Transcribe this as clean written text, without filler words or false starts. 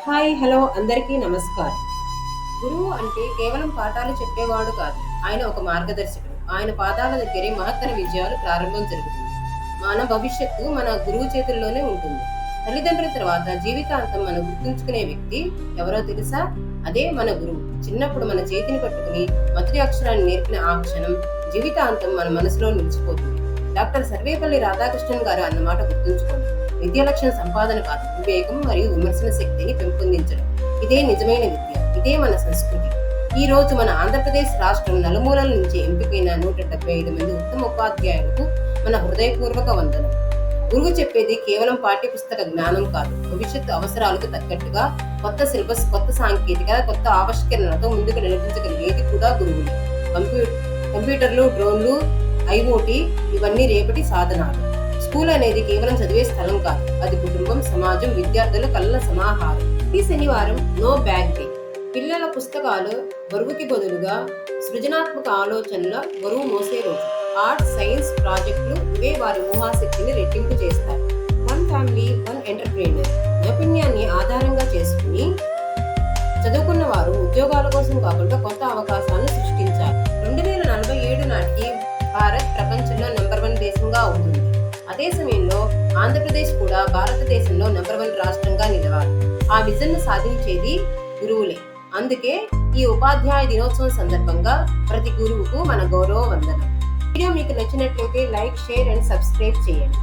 Hi hello అందరికీ నమస్కారం. గురువు అంటే కేవలం పాఠాలు చెప్పేవాడు కాదు. ఆయన ఒక మార్గదర్శకుడు. ఆయన పాదాల దగ్గరే మహత్తర విజయాలు ప్రారంభం జరుగుతుంది. మన భవిష్యత్తు మన గురువు చేతుల్లోనే ఉంటుంది. తల్లిదండ్రుల తర్వాత జీవితాంతం మనం గుర్తుంచుకునే వ్యక్తి ఎవరో తెలుసా? అదే మన గురువు. చిన్నప్పుడు మన చేతిని పట్టుకుని మొదటి అక్షరాన్ని నేర్పిన ఆ క్షణం జీవితాంతం మన మనసులో నిలిచిపోతుంది. డాక్టర్ సర్వేపల్లి రాధాకృష్ణన్ గారు అన్నమాట గుర్తుంచుకోండి. విద్య లక్ష్యం సంపాదన కాదు, వివేకం మరియు విమర్శన శక్తిని పెంపొందించడం. ఇదే నిజమైన విద్య. ఇదే మన సంస్కృతి. ఈ రోజు మన ఆంధ్రప్రదేశ్ రాష్ట్రం నలుమూలల నుంచి ఎంపికైన 175 మంది ఉత్తమ ఉపాధ్యాయులకు మన హృదయపూర్వక వందనం. గురువు చెప్పేది కేవలం పాఠ్యపుస్తక జ్ఞానం కాదు, భవిష్యత్తు అవసరాలకు తగ్గట్టుగా కొత్త సిలబస్, కొత్త సాంకేతికత, కొత్త ఆవిష్కరణలతో ముందుకు నడిపించగలిగేది కూడా గురువులే. కంప్యూటర్లు, డ్రోన్లు, ఐఓటీ ఇవన్నీ రేపటి సాధనాలు. స్కూల్ అనేది కేవలం చదివే స్థలం కాదు, అది కుటుంబం, సమాజం, విద్యార్థుల కళ్ళ సమాహారం. ఈ శనివారం నో బ్యాగ్ డే. పిల్లల పుస్తకాలు బరువుకి బదులుగా సృజనాత్మక ఆలోచనల బరువు మోసే రోజు. ఆర్ట్, సైన్స్ ప్రాజెక్టులు ఇవే వారి ఊహాశక్తిని రెట్టింపు చేస్తాయి. వన్ ఫ్యామిలీ, వన్ ఎంటర్ప్రీనర్ నైపుణ్యాన్ని ఆధారంగా చేసుకుని చదువుకున్న వారు ఉద్యోగాల కోసం కాకుండా కొత్త అవకాశాలను సృష్టించాలి. 2047 నాటికి భారత్ ప్రపంచంలో నంబర్ 1 దేశంగా అవుతుంది. అదే సమయంలో ఆంధ్రప్రదేశ్ కూడా భారతదేశంలో నంబర్ 1 రాష్ట్రంగా నిలవాలి. ఆ విజన్ ను సాధించేది గురువులే. అందుకే ఈ ఉపాధ్యాయ దినోత్సవం సందర్భంగా ప్రతి గురువుకు మన గౌరవ వందనం. వీడియో మీకు నచ్చినట్లయితే లైక్, షేర్ అండ్ సబ్స్క్రైబ్ చేయండి.